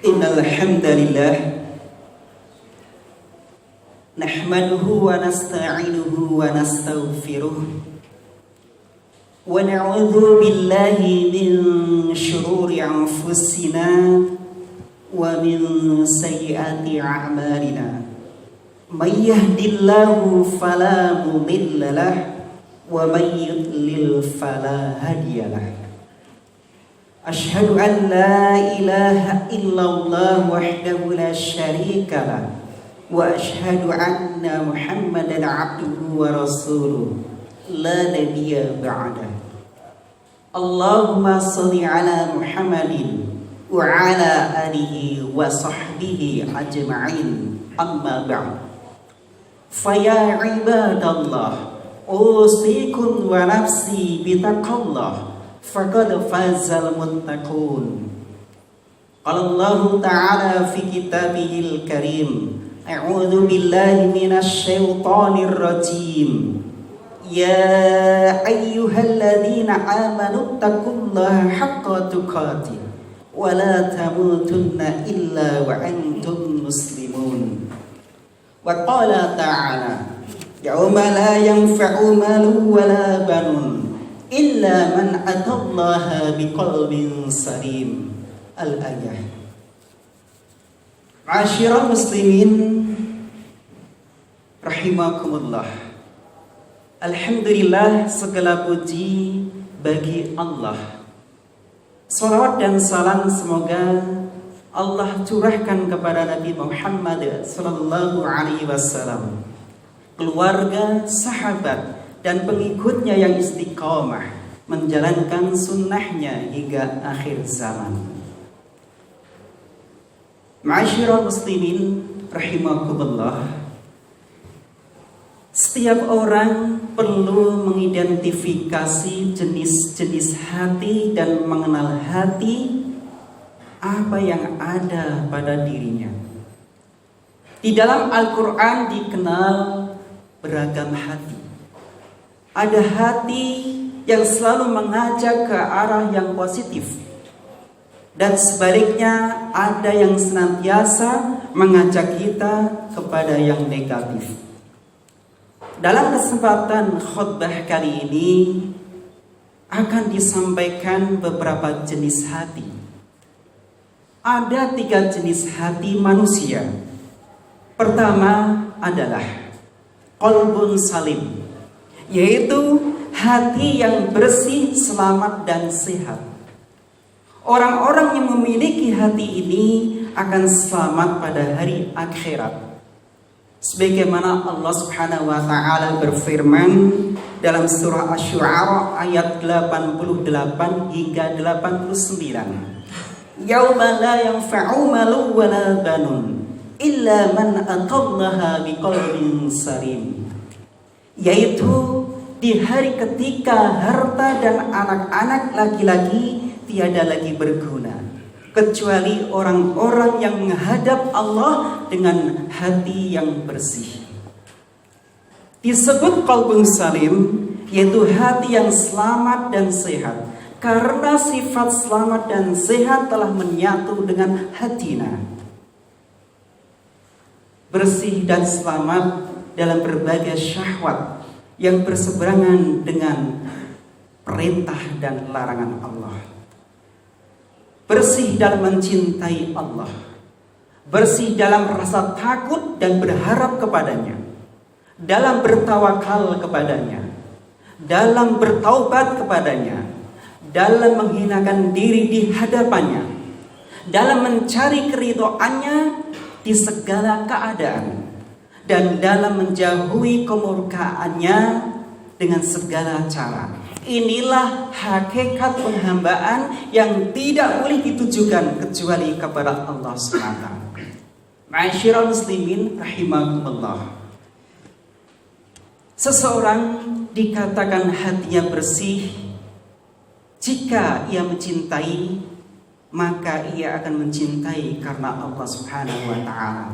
Innal hamdalillah nahmaduhu wa nasta'inuhu wa nastaghfiruh wa na'udzu billahi min shururi anfusina wa min sayyiati a'malina. May yahdihillahu fala mudilla lahu wa may yudlil fala hadiya lahu. Ashhadu an la ilaha illallah wahdahu la syarika lah wa ashhadu anna Muhammadan abduhu wa rasuluh la nabiyya ba'dah. Allahumma shalli ala Muhammadin wa ala alihi wa sahbihi ajma'in, amma ba'd. Faya ibadallah, usikum wa nafsi bitaqallah, faqad fazal muttaqun. Qala Allah Ta'ala fi kitabihil karim, a'udzu billahi minasy syaithanir rajim. Ya ayyuhalladzina amanu taqullaha haqqa tuqatih wa la tamutunna illa wa antum muslimun. Wa qala ta'ala, yauma la yanfa'u malun wa la banun illa man atallaha biqalbin salim. Al-ayah. Ma'asyiral muslimin rahimakumullah. Alhamdulillah, segala puji bagi Allah. Salawat dan salam semoga Allah curahkan kepada Nabi Muhammad sallallahu alaihi wasallam, keluarga, sahabat dan pengikutnya yang istiqomah menjalankan sunnahnya hingga akhir zaman. Ma'asyiral muslimin rahimakumullah, setiap orang perlu mengidentifikasi jenis-jenis hati dan mengenal hati apa yang ada pada dirinya. Di dalam Al-Quran dikenal beragam hati. Ada hati yang selalu mengajak ke arah yang positif, dan sebaliknya ada yang senantiasa mengajak kita kepada yang negatif. Dalam kesempatan khutbah kali ini akan disampaikan beberapa jenis hati. Ada 3 jenis hati manusia. Pertama adalah qalbun salim, yaitu hati yang bersih, selamat dan sehat. Orang-orang yang memiliki hati ini akan selamat pada hari akhirat. Sebagaimana Allah Subhanahu wa taala berfirman dalam surah Asy-Syu'ara ayat 88 hingga 89. Yauma la yanfa'u malun wa la banun illa man atallaha biqalbin salim. Yaitu di hari ketika harta dan anak-anak laki-laki tiada lagi berguna, kecuali orang-orang yang menghadap Allah dengan hati yang bersih. Disebut qalbun salim, yaitu hati yang selamat dan sehat, karena sifat selamat dan sehat telah menyatu dengan hatina. Bersih dan selamat dalam berbagai syahwat yang berseberangan dengan perintah dan larangan Allah. Bersih dalam mencintai Allah, bersih dalam rasa takut dan berharap kepadanya, dalam bertawakal kepadanya, dalam bertaubat kepadanya, dalam menghinakan diri di hadapannya, dalam mencari keridhaannya di segala keadaan, dan dalam menjauhi kemurkaannya dengan segala cara. Inilah hakikat penghambaan yang tidak boleh ditujukan kecuali kepada Allah SWT. Ma'asyiral muslimin rahimakumullah. Seseorang dikatakan hatinya bersih jika ia mencintai, maka ia akan mencintai karena Allah Subhanahu wa taala.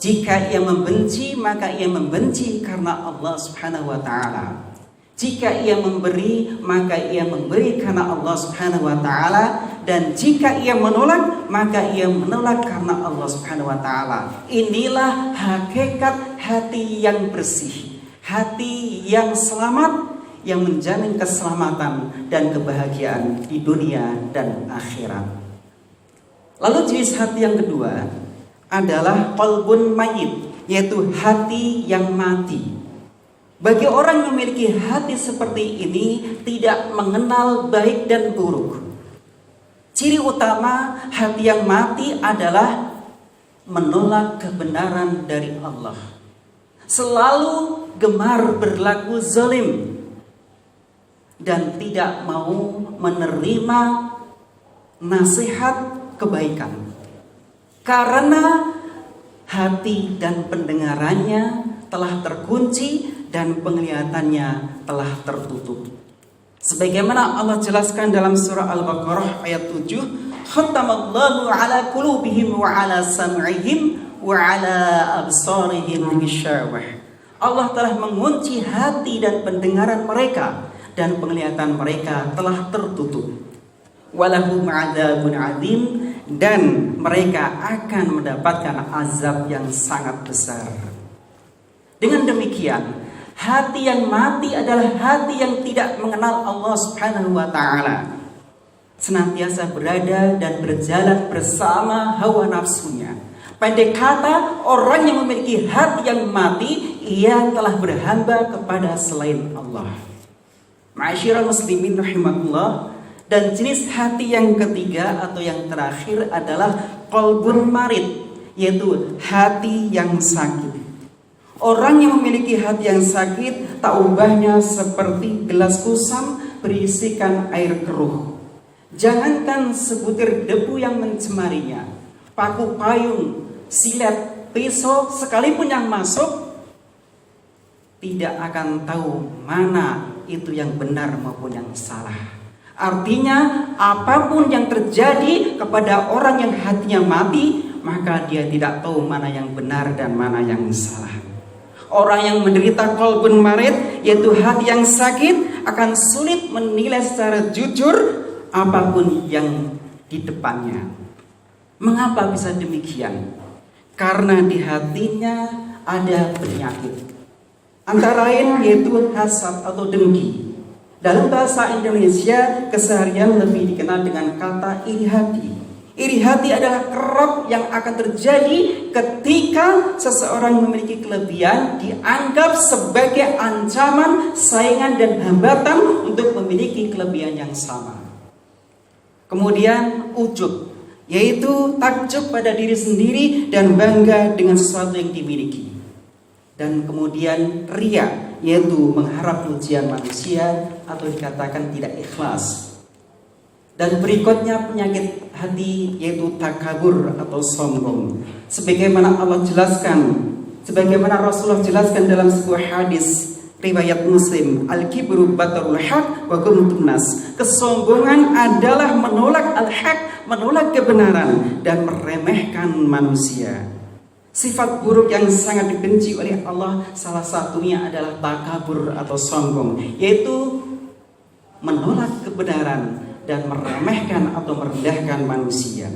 Jika ia membenci, maka ia membenci karena Allah Subhanahu wa taala. Jika ia memberi, maka ia memberi karena Allah Subhanahu wa taala. dan jika ia menolak, maka ia menolak karena Allah Subhanahu wa taala. Inilah hakikat hati yang bersih, hati yang selamat, yang menjamin keselamatan dan kebahagiaan di dunia dan akhirat. Lalu jenis hati yang kedua adalah qalbun mayyit, yaitu hati yang mati. Bagi orang yang memiliki hati seperti ini, tidak mengenal baik dan buruk. Ciri utama hati yang mati adalah menolak kebenaran dari Allah. Selalu gemar berlaku zalim dan tidak mau menerima nasihat kebaikan. Karena hati dan pendengarannya telah terkunci dan penglihatannya telah tertutup. Sebagaimana Allah jelaskan dalam surah Al-Baqarah ayat 7, khatamallahu ala qulubihim wa ala sam'ihim wa ala absarihim ghisyawah. Allah telah mengunci hati dan pendengaran mereka dan penglihatan mereka telah tertutup. Walahum 'adzabun 'adzim, dan mereka akan mendapatkan azab yang sangat besar. Dengan demikian, hati yang mati adalah hati yang tidak mengenal Allah Subhanahu wa taala. Senantiasa berada dan berjalan bersama hawa nafsunya. Pendek kata, orang yang memiliki hati yang mati, ia telah berhamba kepada selain Allah. Ma'asyiral muslimin rahimakumullah. Dan jenis hati yang ketiga atau yang terakhir adalah qalbun marid, yaitu hati yang sakit. Orang yang memiliki hati yang sakit, tak ubahnya seperti gelas kusam berisikan air keruh. Jangankan sebutir debu yang mencemarinya, paku payung, silet, pisau sekalipun yang masuk, tidak akan tahu mana itu yang benar maupun yang salah. Artinya, apapun yang terjadi kepada orang yang hatinya mati, maka dia tidak tahu mana yang benar dan mana yang salah. Orang yang menderita qalbun marid, yaitu hati yang sakit, akan sulit menilai secara jujur apapun yang di depannya. Mengapa bisa demikian? Karena di hatinya ada penyakit. Antara lain yaitu hasad atau dengki. Dalam bahasa Indonesia keseharian lebih dikenal dengan kata iri hati. Iri hati adalah kerap yang akan terjadi ketika seseorang memiliki kelebihan dianggap sebagai ancaman, saingan dan hambatan untuk memiliki kelebihan yang sama. Kemudian ujub, yaitu takjub pada diri sendiri dan bangga dengan sesuatu yang dimiliki. Dan kemudian riya, yaitu mengharap pujian manusia atau dikatakan tidak ikhlas. Dan berikutnya penyakit hati, yaitu takabur atau sombong. Sebagaimana Allah jelaskan, sebagaimana Rasulullah jelaskan dalam sebuah hadis riwayat Muslim, al-kibru batarul haq wa ghamtun nas. Kesombongan adalah menolak al-haq, menolak kebenaran dan meremehkan manusia. Sifat buruk yang sangat dibenci oleh Allah salah satunya adalah takabur atau sombong, yaitu menolak kebenaran dan meremehkan atau merendahkan manusia.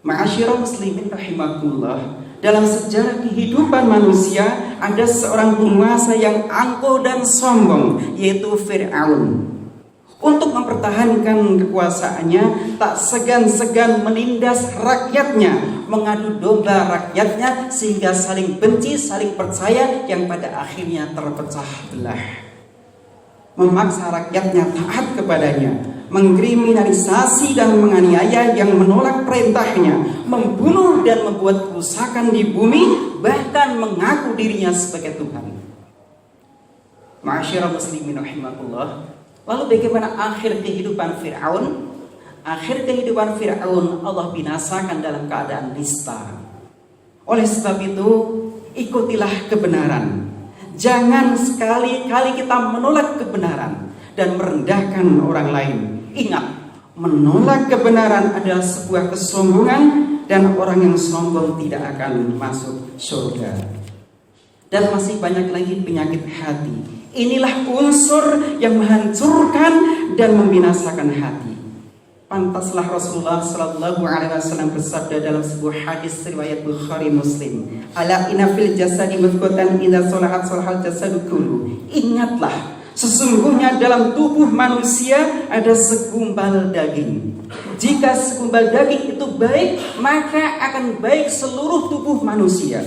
Ma'asyiral muslimin rahimakumullah, dalam sejarah kehidupan manusia ada seorang penguasa yang angkuh dan sombong, yaitu Fir'aun. Untuk mempertahankan kekuasaannya, tak segan-segan menindas rakyatnya, mengadu domba rakyatnya sehingga saling benci, saling percaya yang pada akhirnya terpecah belah. Memaksa rakyatnya taat kepadanya, mengkriminalisasi dan menganiaya yang menolak perintahnya, membunuh dan membuat kerusakan di bumi, bahkan mengaku dirinya sebagai Tuhan. Ma'asyiral muslimin rahimakumullah. Lalu bagaimana akhir kehidupan Fir'aun? Akhir kehidupan Fir'aun Allah binasakan dalam keadaan nista. Oleh sebab itu, ikutilah kebenaran. Jangan sekali-kali kita menolak kebenaran dan merendahkan orang lain. Ingat, menolak kebenaran adalah sebuah kesombongan dan orang yang sombong tidak akan masuk surga. Dan masih banyak lagi penyakit hati. Inilah unsur yang menghancurkan dan membinasakan hati. Pantaslah Rasulullah Shallallahu Alaihi Wasallam bersabda dalam sebuah hadis riwayat Bukhari Muslim, ala inna fil jasadi mudghatan idza salahat salahal jasadu kullu. Ingatlah, sesungguhnya dalam tubuh manusia ada segumpal daging. Jika segumpal daging itu baik, maka akan baik seluruh tubuh manusia.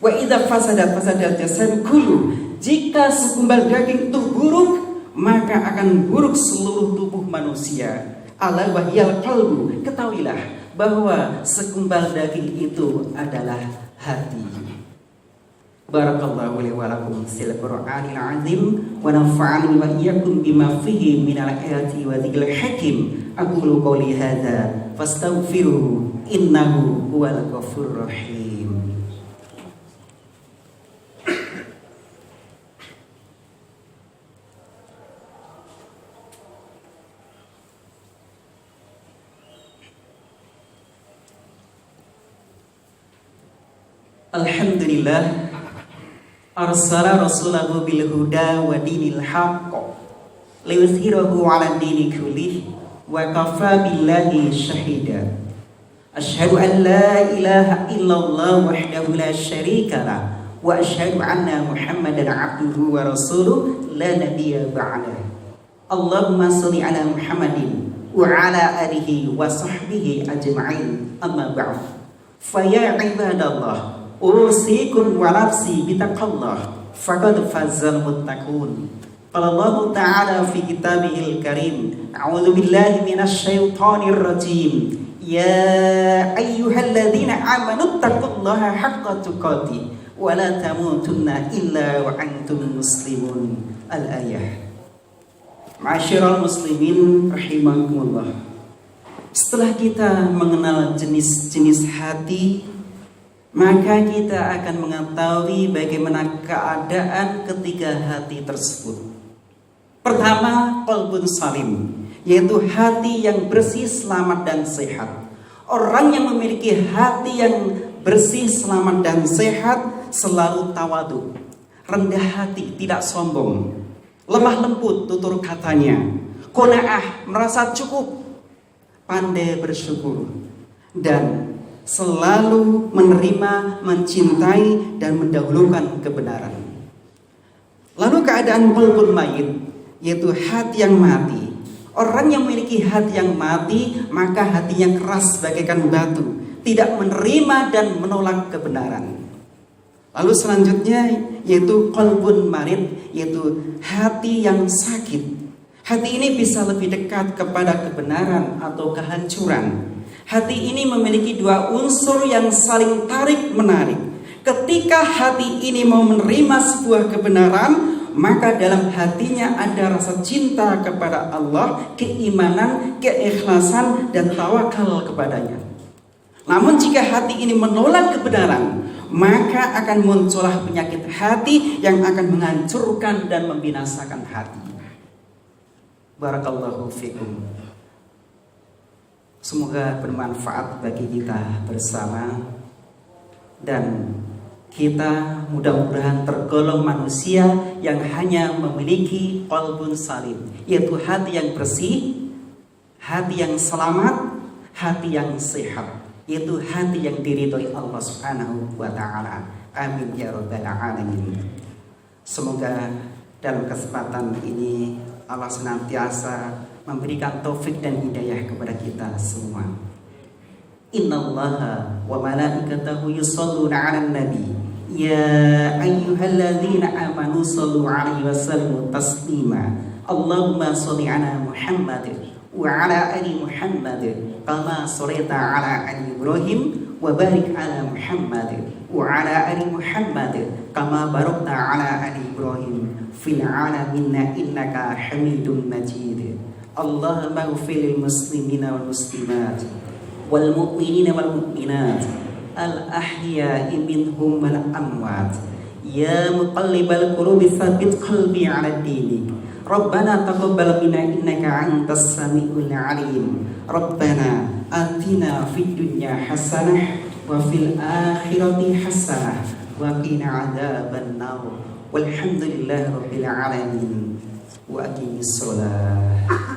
Wa idza fasadat fasadal jasadu kullu. Jika segumpal daging itu buruk, maka akan buruk seluruh tubuh manusia. Ala wahyal qalbu, ketahuilah bahwa segumpal daging itu adalah hati. Barakallahu li wa lakum fil Qur'anil azim wa nafa'ani wa iyyakum bima fihi minal ayati wa dzikril hakim. Aqulu qouli hadza fastaghfiruhu innahu huwal ghafurur rahim. Alhamdulillah arsala rasulahu bil huda wa dinil haqq liyuzhirahu 'ala dini kullih wa kafa billahi shahida. Asyhadu an la ilaha illallah wahdahu la syarika lah wa asyhadu anna Muhammadan 'abduhu wa rasuluh la nabiyya ba'dah. Allahumma shalli 'ala Muhammadin wa 'ala alihi wa sahbihi ajma'in. Amma ba'd. Fa ya ibadallah, usikum wa nafsi bitaqallah faqad fazal muttaqun. Qala Allah ta'ala fi kitabihil karim, a'udzu billahi minasy syaithanir rajim. Ya ayyuhalladzina amanu taqullaha haqqa tuqatih wa la tamutunna illa wa antum muslimun. Al-ayah. Ma'asyiral muslimin rahimakumullah. Setelah kita mengenal jenis-jenis hati, maka kita akan mengetahui bagaimana keadaan ketiga hati tersebut. Pertama, qalbun salim, yaitu hati yang bersih, selamat dan sehat. Orang yang memiliki hati yang bersih, selamat dan sehat selalu tawadu, rendah hati, tidak sombong, lemah lembut tutur katanya, qanaah, merasa cukup, pandai bersyukur, dan selalu menerima, mencintai, dan mendahulukan kebenaran. Lalu keadaan qalbun mayit, yaitu hati yang mati. Orang yang memiliki hati yang mati, maka hatinya keras bagaikan batu, tidak menerima dan menolak kebenaran. Lalu selanjutnya yaitu qalbun marid, yaitu hati yang sakit. Hati ini bisa lebih dekat kepada kebenaran atau kehancuran. Hati ini memiliki dua unsur yang saling tarik-menarik. Ketika hati ini mau menerima sebuah kebenaran, maka dalam hatinya ada rasa cinta kepada Allah, keimanan, keikhlasan, dan tawakal kepadanya. Namun jika hati ini menolak kebenaran, maka akan muncullah penyakit hati yang akan menghancurkan dan membinasakan hati. Barakallahu fikum. Semoga bermanfaat bagi kita bersama, dan kita mudah-mudahan tergolong manusia yang hanya memiliki qalbun salim, yaitu hati yang bersih, hati yang selamat, hati yang sehat, yaitu hati yang diridhoi Allah Subhanahu wa taala. Amin ya rabbal alamin. Semoga dalam kesempatan ini Allah senantiasa memberikan taufik dan hidayah kepada kita semua. Innallaha wa malaikatahu yusholluna 'alan nabi. Ya ayyuhalladzina amanu shallu 'alaihi wa sallimu taslima. Allahumma shalli 'ala Muhammad wa 'ala ali Muhammad kama shallaita 'ala ali Ibrahim wa barik 'ala Muhammad wa 'ala ali Muhammad kama barakta 'ala ali Ibrahim fil 'alamin innaka Hamidum Majid. Allahumma ighfir lil muslimina wal muslimat wal mu'minina wal mu'minat al ahya'i minhum wal amwat. Ya muqallibal qulubi tsabbit qalbi 'ala dinik. Rabbana taqabbal minna innaka antas samiul 'alim. Rabbana atina fid dunya hasanah wa fil akhirati hasanah wa qina 'adzabannar. Walhamdulillahi rabbil alamin. Wa aqimis shalah.